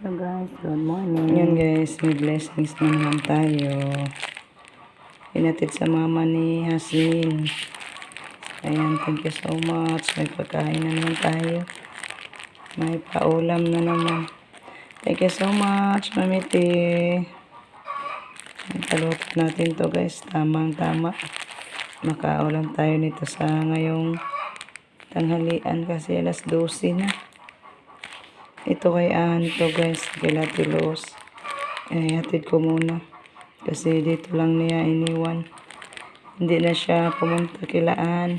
Hello guys, good morning. Yan guys, may blessings na naman tayo. Pinatid sa mama ni Haslin. Ayan, thank you so much. May pagkain na naman tayo. May paulam na naman. Thank you so much, Mamiti. Paluto natin to guys. Tamang-tama. Makaulam tayo nito sa ngayong tanghalian kasi alas 12 na. Ito kay Anto guys, kay Latilos. Hatid ko muna. Kasi dito lang niya iniwan. Hindi na siya pumunta kilaan.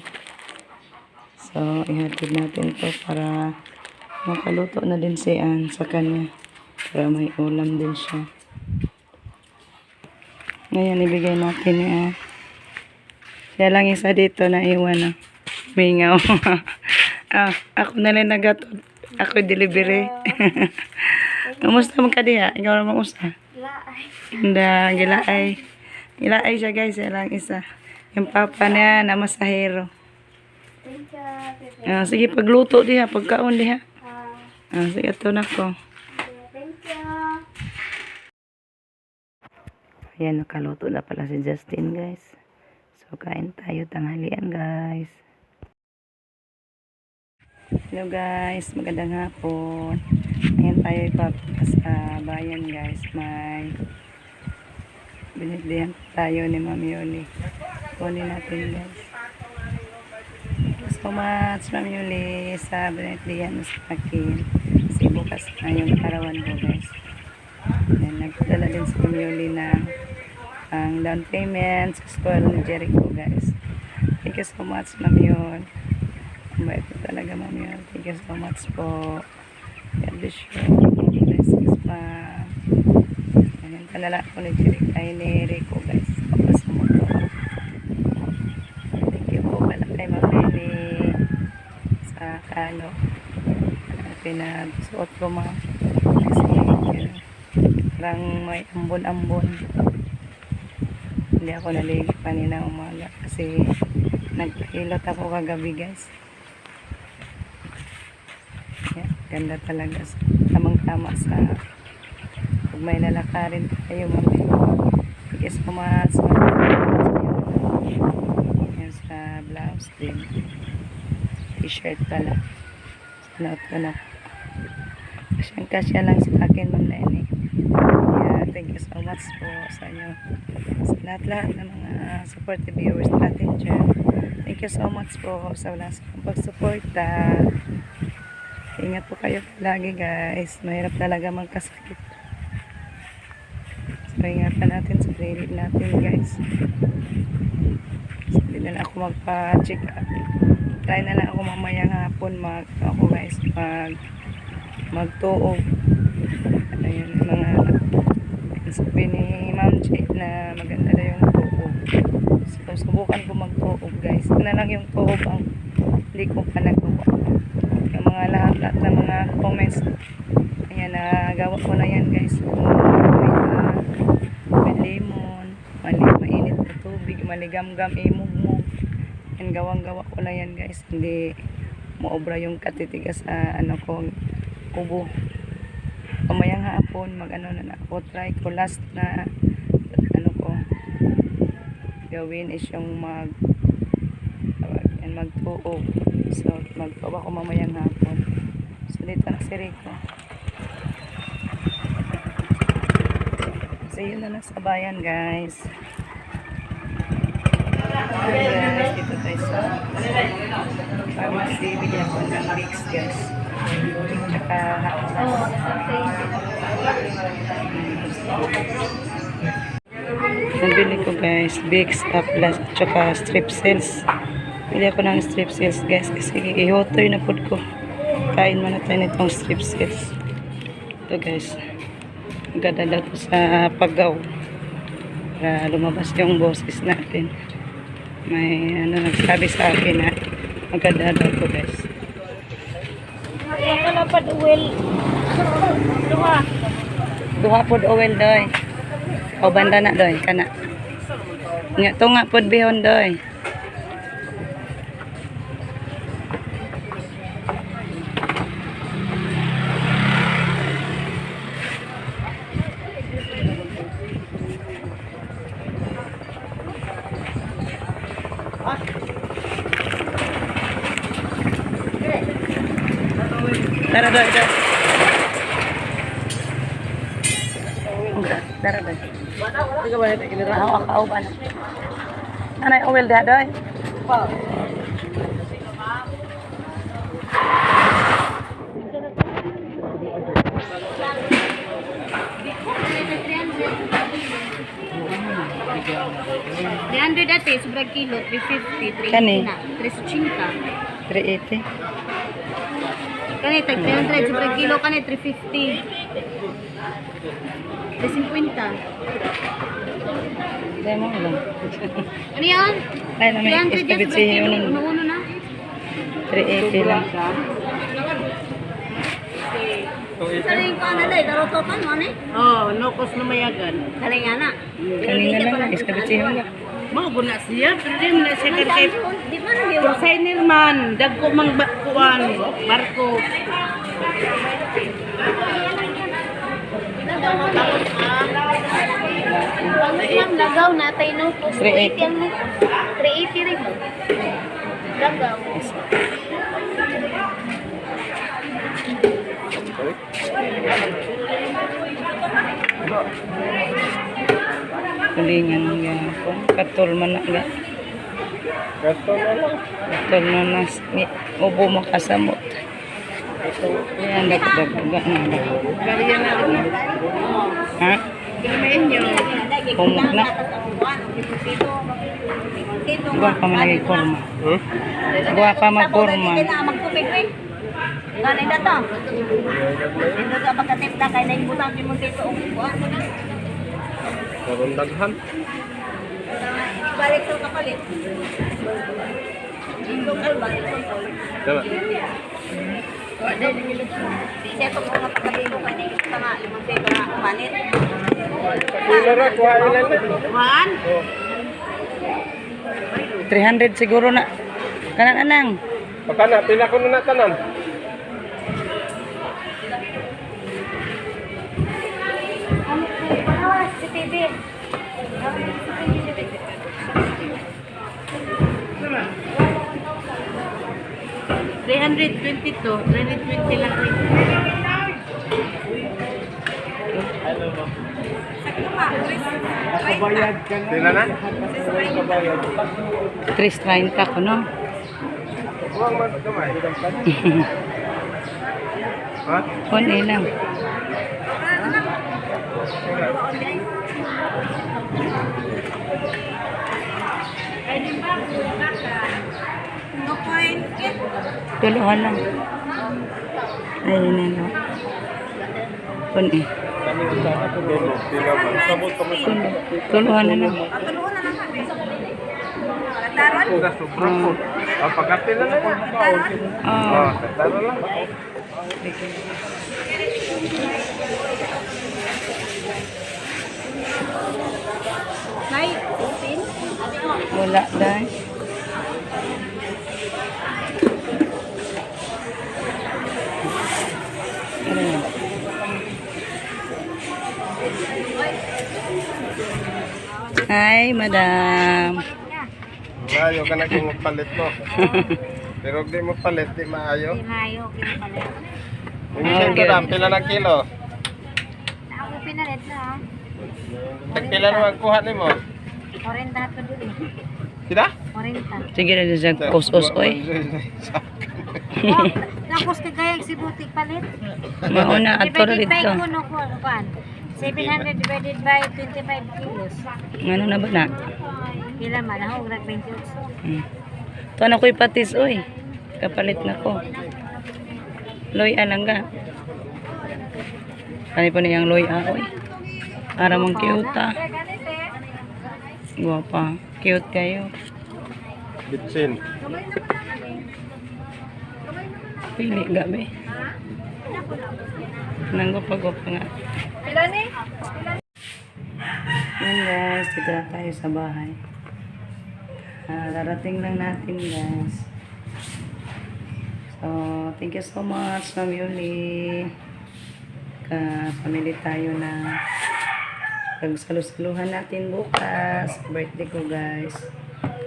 So, ihatid natin to para makaluto na din si Ann sa kanya. Para may ulam din siya. Ngayon, ibigay natin ni Ann. Siya lang isa dito na iwan na. Mingaw. Ako na lang nagatod. Ako delivery. Kamusta mo ka diha? Ikaw naman usa. Gilaay. Gilaay. Gilaay siya guys. Siya lang isa. Yung papa niya na masahero. Sige pagluto diha. Pagkaon diha. Sige ito na ko. Ayan, nakaluto na pala si Justin guys. So kain tayo tanghalian guys. Hello guys, magandang hapon. Ngayon tayo ipapunta sa bayan guys. May binilihan tayo ni Mami Yuli. Kunin natin guys. Thank you so much Mami Yuli sa binilihan mo sa akin. Kasi bukas na yung arawan ko guys. And nagpadala din si Mami Yuli na ang down payment sa school ni Jericho guys. Thank you so much Mami Yuli. Mabait po talaga Mami Yuli. Thank you so much po. God bless you. Blessings pa. Ayan, panala ko ni Jericho ay ni Rico guys. Tapos sa moto. Thank you po pala kay Mami Yuli sa kano. Pinagsuot ko ma'am. Kasi yun, parang may ambon-ambon. Hindi ako naligo kanina umaga kasi nagpilot ako kagabi guys. Yeah, ganda talaga. Tamang-tama sa pag may lalakarin tayo mamaya. Thank you so much. Yan sa blouse din. T-shirt pala. Suot ko na. Kasya lang sa akin ma'am na yun eh. Yeah, thank you so much po sa inyo. Sa lahat-lahat ng mga supportive viewers natin dyan. Thank you so much po sa walang pagsuporta. Ingat po kayo lagi guys. Mahirap talaga magkasakit. So ingatan natin sa sarili natin guys. So, hindi na lang ako magpa-check up. Try na lang ako mamayang hapon ako guys magtuog. Ano yun mga sabi ni Ma'am J na maganda na yung tuog. So subukan ko magtuog guys. Ito na lang yung tuog ang hindi ko pa nagawa. Yung mga lahat ng mga comments ayan, nagawa ko na yan guys. May lemon, mainit na tubig, maligam-gam, imugmug. Yan, gawang-gawa ko na yan guys. Hindi maobra yung katitigas sa ano ko, kubo. Kamayang hapon, mag-ano na ako. Try ko last na ano ko gawin is yung magtuog. So, magtuog ako mamayang hapon. So, dito na si Rico. See you na lang sa bayan, guys. Guys, dito tayo sa pharmacy. Bigyan ko ng mix, guys. Tsaka nabili ko guys, Vicks, Plus, tsaka strip cells. Bili ako ng strip cells guys kasi ihotoy na po ko. Kain mo na tayo nitong strip cells. Ito guys. Maganda daw ito sa paggaw. Para lumabas yung boses natin. May ano nagsabi sa akin na maganda daw ito guys. Kalapad oil. Duha pod oil doy. O banda na doy kana. Nga to nga pod bihon doy. Dara ba? Ako ba na? Anay, oil da doy? $300 dati, sobrang kilo, 350, Kani? 380 na, 380. 380. Kani, tag 300, sobrang kilo, kani, 350. 350. Dahil mo lang. Ano yan? Ay, na may 300 yan, sobrang iskabitsi kilo, yun. uno na. 380 lang. Saling ka na lang, daro to ka, ano eh? Oh, no cost na mayagan. Saling nga na. Kanina lang, iskabitsi yun lang. Mao guna siya, pero di mo na siya kay Di ba nang yun? designer man, dagko mang kuan, barko. Ano lang lagaw natay no? 380. 380 rin mo. Lagaw. Tulingan nga ako. Katol man na nga. Katol na nas. Ubo makasamot. Yan, dagdaga na. Balian na rin. Ha? Gamitin nyo. Pumuk na. Gwa pa man naging kurma. Gwa pa magkurma. Magtubig eh. Ganay na to. Ito ka pagkatipla kay na ibutang mo dito. Karong daghan. Balik to kapalit. Ito balik to. Diba? Siya to mga pagkabilo kay na ito nga limang dito na kumanit. Pila ra kuha ilan na. Kuan? 300 siguro na. Kanan anang. Baka na pila ko na tanan. Si TV. 320 lang rin. Pila na? 330 ko, no? Huwag man gamay. Ha? Kunti lang. Tuluhan lang. Ayun na, no? Kunti. Kami sa ako din. Pila man. Sabot kami. Tuluhan na lang. Sa sobrang po. Pagkapila na yan. Oh. Tara lang. Nay, Wala dahil. Ano yan? Hi, madam. Maayo ka na kung palit mo. Pero di mo palit, di maayo. Mayo, kinapalit. Yung siyempre na, pila ng kilo. Ako pinalit na ha. Pila naman kuha ni mo. 40 to dito eh. Sida? 40. Sige na siya us-us, oy. Tapos kagaya si butik palit. Mauna at toro Divided by dito. kuno kuan. 700 divided by 25 kilos. Ano na ba na? Pila man ako, grad 28. Ito na ko'y patis, oy. Kapalit na ko. Loy alang ka. Kani pa niyang loy oy. Para mong cute, ah. Guwapa. Cute kayo. Bitsin. Pili gabi. Nanggapa-gapa nga. Pila ni? Yan guys, dito na tayo sa bahay. Darating lang natin guys. So, thank you so much, Ma'am Yuli. Ka-family tayo na pagsalusaluhan natin bukas. Birthday ko guys.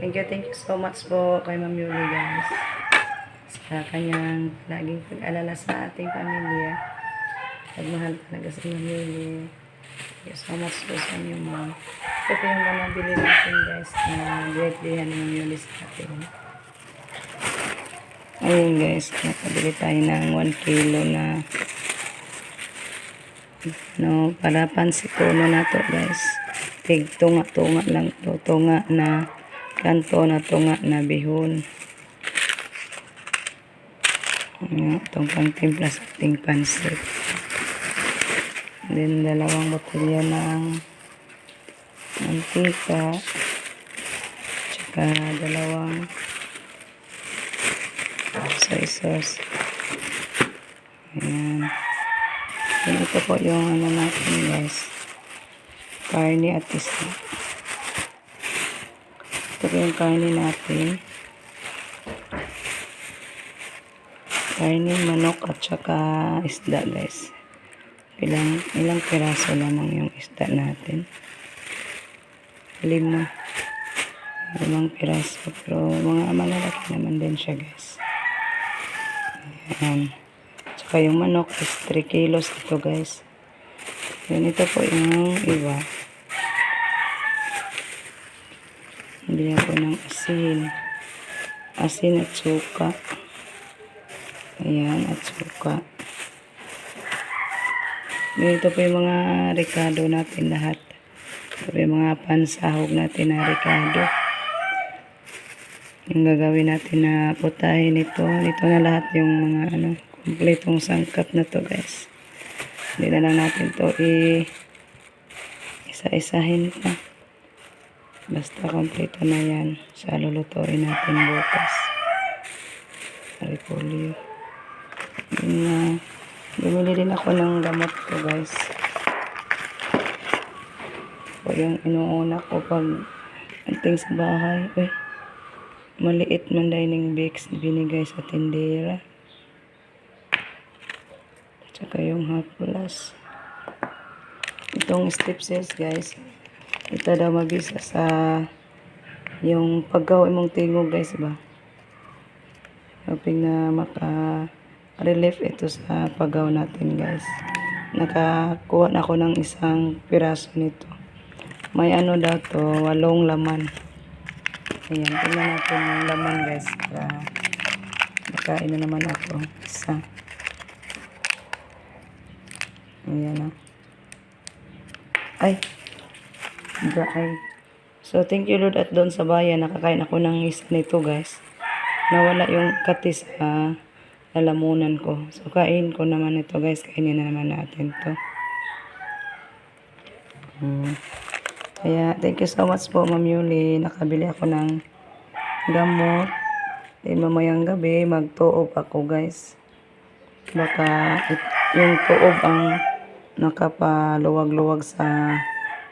Thank you so much po kay Ma'am Yuli guys. Sa kanyang laging pag-alala sa ating pamilya. Pagmahal talaga sa Ma'am Yuli. Thank you so much po sa inyo, ma'am. Ito po yung mga nabili natin, guys, na birthday ng Yulis natin. Ayun, guys, nakabili tayo ng 1 kilo na para pansitono na to, guys. Tig tunga-tunga lang to. Tunga na kanto na tunga na bihon. Itong pangtimpla sa ating pansit. Then, 2 botelya ng mantika. Tsaka 2 soy sauce. Ayan. Then, ito po yung ano natin, guys. Karne at isda. Ito po yung karne natin. Karne, manok at saka isda, guys. Ilang piraso lamang yung isda natin. 5 piraso. Pero mga malalaki naman din siya, guys. Ayan. Tsaka yung manok is 3 kilos ito, guys. Yan, ito po yung iba. Bili ako ng asin. Asin at suka. Ayan, at suka. Ito po yung mga ricado natin lahat. Ito po yung mga pansahog natin na ricado. Yung gagawin natin na putahin ito. Ito na lahat yung mga kumpletong sangkap na to, guys. Hindi na lang natin to isa-isahin pa. Basta kompleto na yan. Sa lulutuin natin bukas. Repolyo. Bumili din ako ng gamot ko, guys. O yung inuuna ko pag anting sa bahay. Uy, maliit man dining bags binigay sa tindera. Tsaka yung haplas. Itong strepsils, guys. Ito daw mabisa sa yung paggawa mong tingog, guys, ba? Hoping na maka-relief ito sa paggawa natin, guys. Nakakuha na ako ng 1 piraso nito. May ano daw to, 8 laman. Ayan, tingnan natin yung laman, guys. Para makain na naman ako. Isa. Ayan, Ay! Dry. So, thank you, Lord, at doon sa bayan, nakakain ako ng isa nito, guys. Nawala yung katis sa lalamunan ko. So, kain ko naman ito, guys. Kainin na naman natin to. Kaya, thank you so much po, Ma'am Yuli. Nakabili ako ng gamot. Then, mamayang gabi, magtuob ako, guys. Baka yung tuob ang nakapaluwag-luwag sa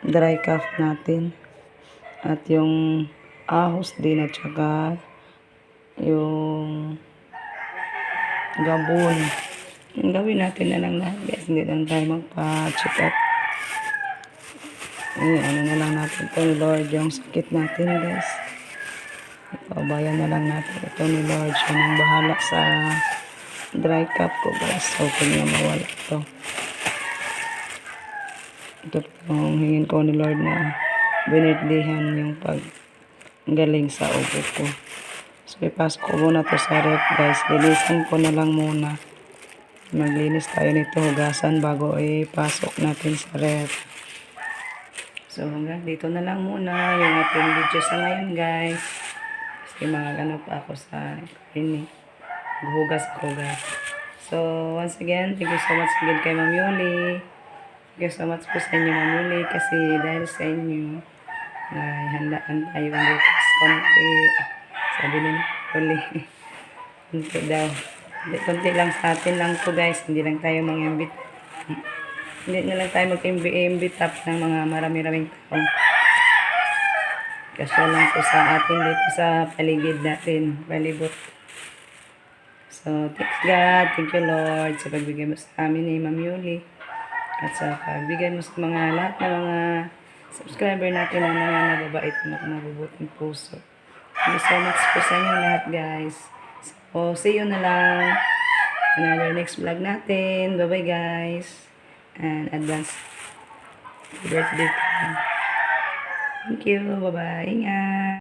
dry cough natin. At yung ahos din at saka yung gabon. Yung gawin natin na lang lahat, guys. Hindi lang tayo magpa-check up. Ano na lang natin ito ni Lord yung sakit natin, guys. Ipabayan na lang natin ito ni Lord. Siya nang bahala sa dry cough ko, guys. Hoping na mawala ito. Ito pong hingin ko ni Lord na binirdihan yung paggaling sa upo ko. So, ipasok ko muna to sa ref, guys. Linisan ko na lang muna. Maglinis tayo nito, hugasan bago ipasok natin sa ref. So, hanggang dito na lang muna yung ating video sa ngayon, guys. Kasi mga pa ako sa ini. Hugas ko, guys. So, once again, thank you so much again kay Ma'am Yuli. Thank you so much po sa inyo, Ma'am Yuli, kasi dahil sa inyo, ay handaan tayo ang bukas konti. Sabi ni Yuli, konti daw. Konti lang sa atin lang to, guys. Hindi lang tayo mag-imbit. Hindi na lang tayo mag-imbit up ng mga marami-raming tao. Kasi lang po sa atin dito sa paligid natin, palibot. So, thanks God, thank you Lord sa pagbigay mo sa amin ni Ma'am Yuli. At sa pagbigay mo sa mga lahat ng mga subscriber natin na mga nababait na mabubuting puso. Thank you so much po sa inyo lahat, guys. So, see you na lang. Another next vlog natin. Bye-bye, guys. And advance Birthday. Thank you. Bye-bye. Ingat.